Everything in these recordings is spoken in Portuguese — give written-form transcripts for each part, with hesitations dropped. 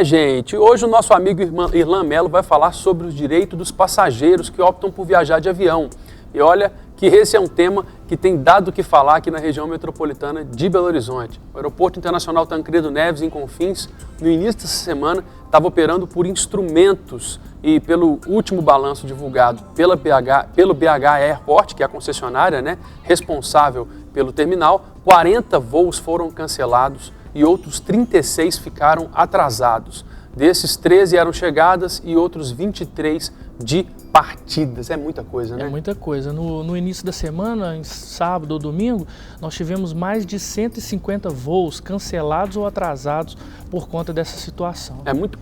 Gente, hoje o nosso amigo Irlan Mello vai falar sobre os direitos dos passageiros que optam por viajar de avião. E olha que esse é um tema que tem dado o que falar aqui na região metropolitana de Belo Horizonte. O Aeroporto Internacional Tancredo Neves, em Confins, no início dessa semana, estava operando por instrumentos e pelo último balanço divulgado pelo BH Airport, que é a concessionária, responsável pelo terminal, 40 voos foram cancelados e outros 36 ficaram atrasados. Desses, 13 eram chegadas e outros 23 de partidas. É muita coisa, né? É muita coisa. No início da semana, em sábado ou domingo, nós tivemos mais de 150 voos cancelados ou atrasados por conta dessa situação. É muita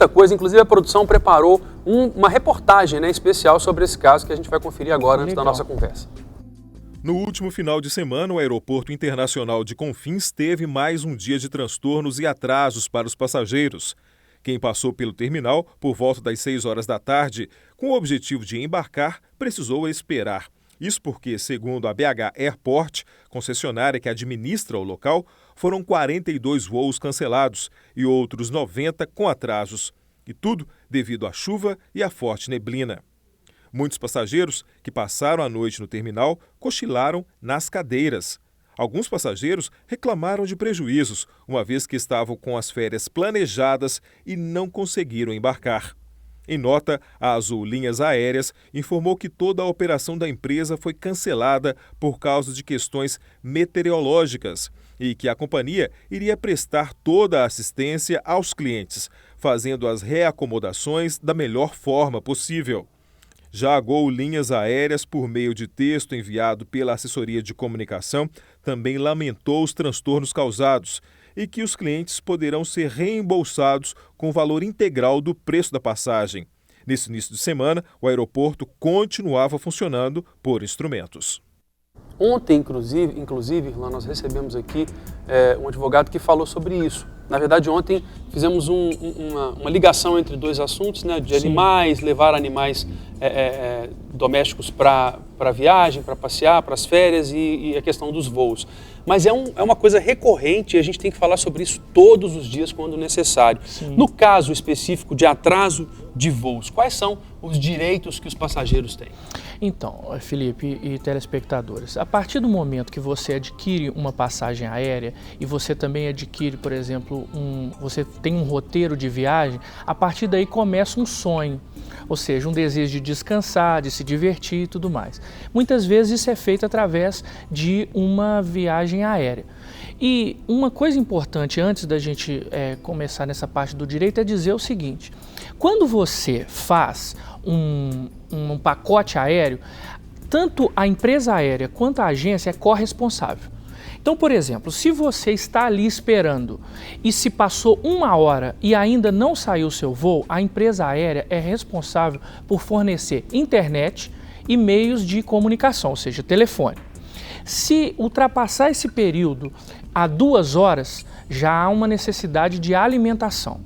coisa. Inclusive, a produção preparou uma reportagem especial sobre esse caso que a gente vai conferir agora antes da nossa conversa. No último final de semana, o Aeroporto Internacional de Confins teve mais um dia de transtornos e atrasos para os passageiros. Quem passou pelo terminal por volta das 6 horas da tarde, com o objetivo de embarcar, precisou esperar. Isso porque, segundo a BH Airport, concessionária que administra o local, foram 42 voos cancelados e outros 90 com atrasos. E tudo devido à chuva e à forte neblina. Muitos passageiros que passaram a noite no terminal cochilaram nas cadeiras. Alguns passageiros reclamaram de prejuízos, uma vez que estavam com as férias planejadas e não conseguiram embarcar. Em nota, a Azul Linhas Aéreas informou que toda a operação da empresa foi cancelada por causa de questões meteorológicas e que a companhia iria prestar toda a assistência aos clientes, fazendo as reacomodações da melhor forma possível. Já a Gol Linhas Aéreas, por meio de texto enviado pela assessoria de comunicação, também lamentou os transtornos causados e que os clientes poderão ser reembolsados com o valor integral do preço da passagem. Nesse início de semana, o aeroporto continuava funcionando por instrumentos. Ontem, inclusive, Irlan, nós recebemos aqui um advogado que falou sobre isso. Na verdade, ontem fizemos uma ligação entre dois assuntos, de animais, levar animais domésticos para viagem, para passear, para as férias e a questão dos voos. Mas é uma coisa recorrente e a gente tem que falar sobre isso todos os dias quando necessário. Sim. No caso específico de atraso de voos, quais são os direitos que os passageiros têm? Então, Felipe e telespectadores, a partir do momento que você adquire uma passagem aérea e você também adquire, por exemplo, você tem um roteiro de viagem, a partir daí começa um sonho, ou seja, um desejo de descansar, de se divertir e tudo mais. Muitas vezes isso é feito através de uma viagem aérea. E uma coisa importante antes da gente começar nessa parte do direito é dizer o seguinte: quando você faz um pacote aéreo, tanto a empresa aérea quanto a agência é corresponsável. Então, por exemplo, se você está ali esperando e se passou 1 hora e ainda não saiu o seu voo, a empresa aérea é responsável por fornecer internet e meios de comunicação, ou seja, telefone. Se ultrapassar esse período a 2 horas, já há uma necessidade de alimentação.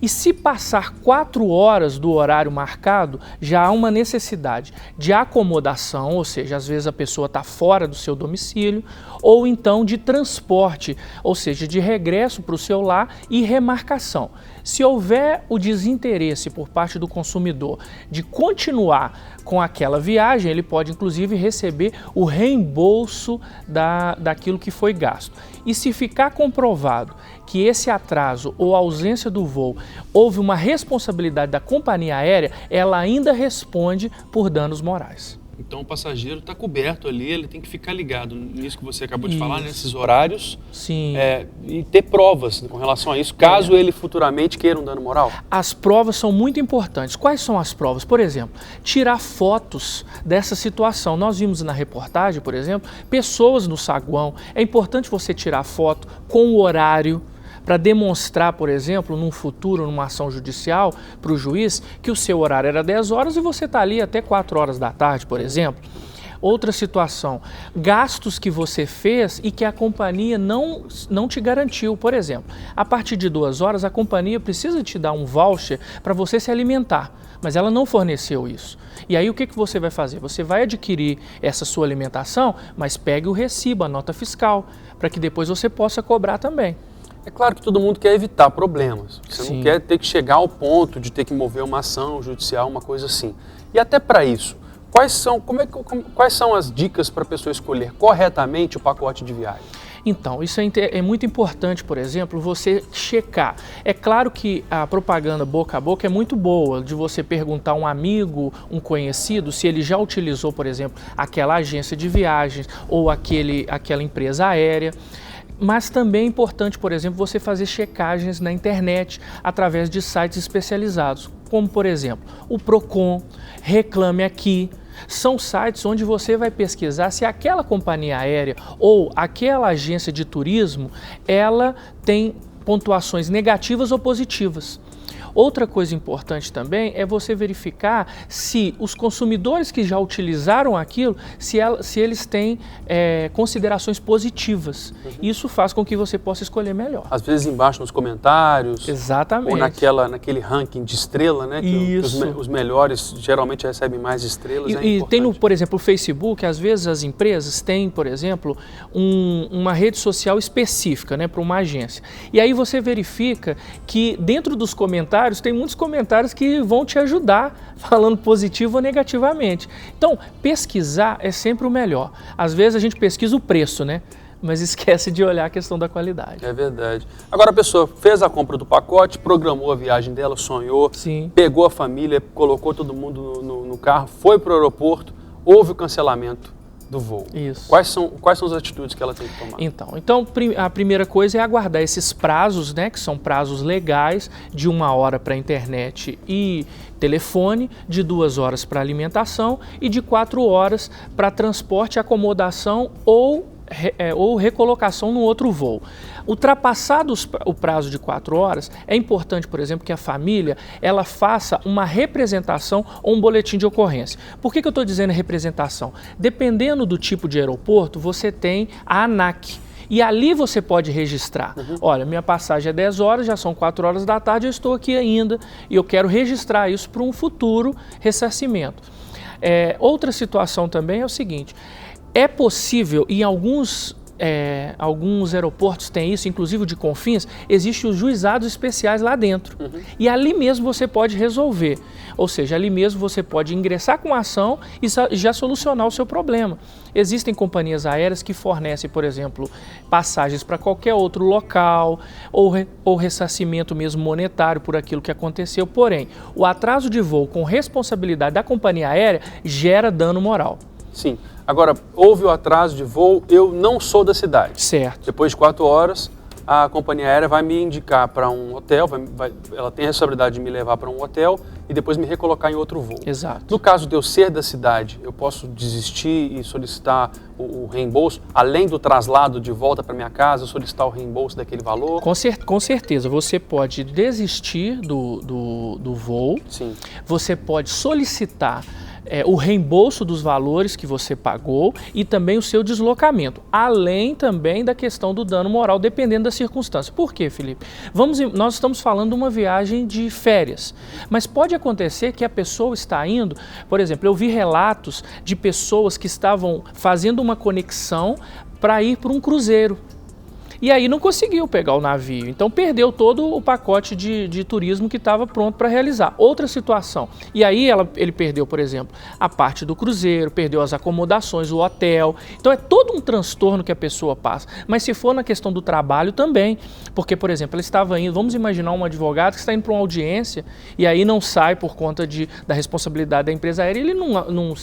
E se passar 4 horas do horário marcado, já há uma necessidade de acomodação, ou seja, às vezes a pessoa está fora do seu domicílio, ou então de transporte, ou seja, de regresso para o seu lar e remarcação. Se houver o desinteresse por parte do consumidor de continuar com aquela viagem, ele pode inclusive receber o reembolso daquilo que foi gasto. E se ficar comprovado que esse atraso ou ausência do voo houve uma responsabilidade da companhia aérea, ela ainda responde por danos morais. Então o passageiro está coberto ali, ele tem que ficar ligado nisso que você acabou de falar, nesses horários. Sim. E ter provas com relação a isso, caso ele futuramente queira um dano moral. As provas são muito importantes. Quais são as provas? Por exemplo, tirar fotos dessa situação. Nós vimos na reportagem, por exemplo, pessoas no saguão. É importante você tirar foto com o horário, para demonstrar, por exemplo, num futuro, numa ação judicial, para o juiz, que o seu horário era 10 horas e você está ali até 4 horas da tarde, por exemplo. Outra situação, gastos que você fez e que a companhia não te garantiu. Por exemplo, a partir de 2 horas, a companhia precisa te dar um voucher para você se alimentar, mas ela não forneceu isso. E aí o que você vai fazer? Você vai adquirir essa sua alimentação, mas pegue o recibo, a nota fiscal, para que depois você possa cobrar também. É claro que todo mundo quer evitar problemas. Você Sim. não quer ter que chegar ao ponto de ter que mover uma ação judicial, uma coisa assim. E até para isso, quais são as dicas para a pessoa escolher corretamente o pacote de viagem? Então, isso é muito importante, por exemplo, você checar. É claro que a propaganda boca a boca é muito boa, de você perguntar a um amigo, um conhecido, se ele já utilizou, por exemplo, aquela agência de viagens ou aquela empresa aérea. Mas também é importante, por exemplo, você fazer checagens na internet através de sites especializados, como, por exemplo, o Procon, Reclame Aqui. São sites onde você vai pesquisar se aquela companhia aérea ou aquela agência de turismo, ela tem pontuações negativas ou positivas. Outra coisa importante também é você verificar se os consumidores que já utilizaram aquilo, se eles têm considerações positivas. Isso faz com que você possa escolher melhor. Às vezes embaixo nos comentários. Exatamente. Ou naquele ranking de estrela, né? Que os melhores geralmente recebem mais estrelas. E tem, por exemplo, o Facebook, às vezes as empresas têm, por exemplo, uma rede social específica, né, para uma agência. E aí você verifica que dentro dos comentários, tem muitos comentários que vão te ajudar, falando positivo ou negativamente. Então, pesquisar é sempre o melhor. Às vezes a gente pesquisa o preço, né? Mas esquece de olhar a questão da qualidade. É verdade. Agora a pessoa fez a compra do pacote, programou a viagem dela, sonhou, Sim. Pegou a família, colocou todo mundo no carro, foi para o aeroporto, houve o cancelamento do voo. Isso. Quais são as atitudes que ela tem que tomar? Então a primeira coisa é aguardar esses prazos, né, que são prazos legais, de 1 hora para internet e telefone, de 2 horas para alimentação e de 4 horas para transporte, acomodação ou recolocação no outro voo. Ultrapassado o prazo de 4 horas, é importante, por exemplo, que a família ela faça uma representação ou um boletim de ocorrência. Por que eu estou dizendo representação? Dependendo do tipo de aeroporto, você tem a ANAC. E ali você pode registrar. Olha, minha passagem é 10 horas, já são 4 horas da tarde, eu estou aqui ainda e eu quero registrar isso para um futuro ressarcimento. Outra situação também é o seguinte: é possível, em alguns aeroportos tem isso, inclusive o de Confins, existem os juizados especiais lá dentro. E ali mesmo você pode resolver. Ou seja, ali mesmo você pode ingressar com a ação e já solucionar o seu problema. Existem companhias aéreas que fornecem, por exemplo, passagens para qualquer outro local ou ressarcimento mesmo monetário por aquilo que aconteceu. Porém, o atraso de voo com responsabilidade da companhia aérea gera dano moral. Sim. Agora, houve o atraso de voo, eu não sou da cidade. Certo. Depois de 4 horas, a companhia aérea vai me indicar para um hotel, ela tem a responsabilidade de me levar para um hotel e depois me recolocar em outro voo. Exato. No caso de eu ser da cidade, eu posso desistir e solicitar o reembolso, além do traslado de volta para minha casa, solicitar o reembolso daquele valor? Com certeza, você pode desistir do voo. Sim. Você pode solicitar o reembolso dos valores que você pagou e também o seu deslocamento, além também da questão do dano moral, dependendo da circunstância. Por quê, Felipe? Nós estamos falando de uma viagem de férias, mas pode acontecer que a pessoa está indo, por exemplo, eu vi relatos de pessoas que estavam fazendo uma conexão para ir para um cruzeiro. E aí não conseguiu pegar o navio, então perdeu todo o pacote de turismo que estava pronto para realizar. Outra situação, e aí ele perdeu, por exemplo, a parte do cruzeiro, perdeu as acomodações, o hotel. Então é todo um transtorno que a pessoa passa. Mas se for na questão do trabalho também, porque, por exemplo, ela estava indo, vamos imaginar um advogado que está indo para uma audiência e aí não sai por conta da responsabilidade da empresa aérea, ele não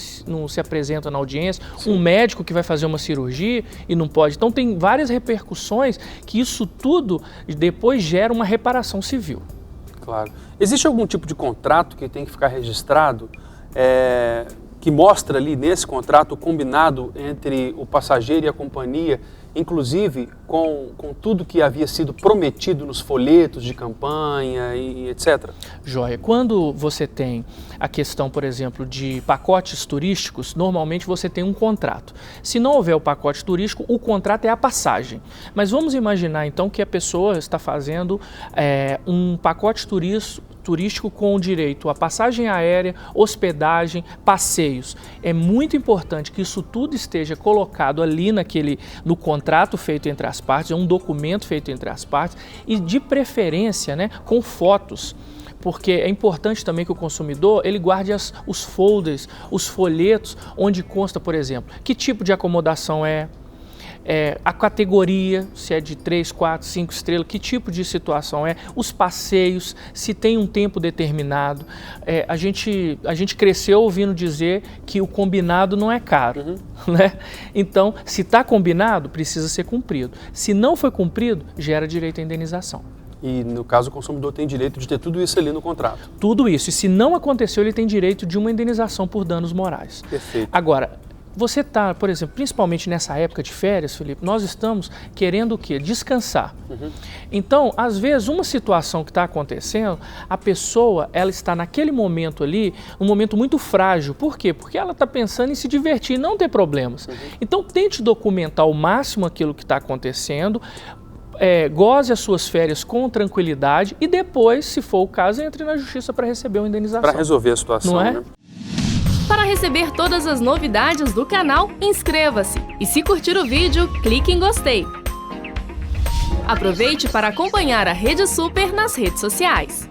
se apresenta na audiência. Sim. Um médico que vai fazer uma cirurgia e não pode. Então tem várias repercussões que isso tudo depois gera uma reparação civil. Claro. Existe algum tipo de contrato que tem que ficar registrado, que mostra ali nesse contrato o combinado entre o passageiro e a companhia, inclusive com tudo que havia sido prometido nos folhetos de campanha e etc? Joia. Quando você tem a questão, por exemplo, de pacotes turísticos, normalmente você tem um contrato. Se não houver o pacote turístico, o contrato é a passagem. Mas vamos imaginar então que a pessoa está fazendo um pacote turístico com direito a passagem aérea, hospedagem, passeios. É muito importante que isso tudo esteja colocado ali no contrato feito entre as partes, é um documento feito entre as partes e de preferência, né, com fotos. Porque é importante também que o consumidor ele guarde os folders, os folhetos, onde consta, por exemplo, que tipo de acomodação a categoria, se é de 3, 4, 5 estrelas, que tipo de situação os passeios, se tem um tempo determinado. A gente cresceu ouvindo dizer que o combinado não é caro, né? Então, se está combinado, precisa ser cumprido. Se não foi cumprido, gera direito à indenização. E, no caso, o consumidor tem direito de ter tudo isso ali no contrato. Tudo isso. E se não aconteceu, ele tem direito de uma indenização por danos morais. Perfeito. Agora, você está, por exemplo, principalmente nessa época de férias, Felipe, nós estamos querendo o quê? Descansar. Então, às vezes, uma situação que está acontecendo, a pessoa, ela está naquele momento ali, um momento muito frágil. Por quê? Porque ela está pensando em se divertir e não ter problemas. Então, tente documentar ao máximo aquilo que está acontecendo, goze as suas férias com tranquilidade e depois, se for o caso, entre na justiça para receber uma indenização. Para resolver a situação, não é? Né? Para receber todas as novidades do canal, inscreva-se e se curtir o vídeo, clique em gostei. Aproveite para acompanhar a Rede Super nas redes sociais.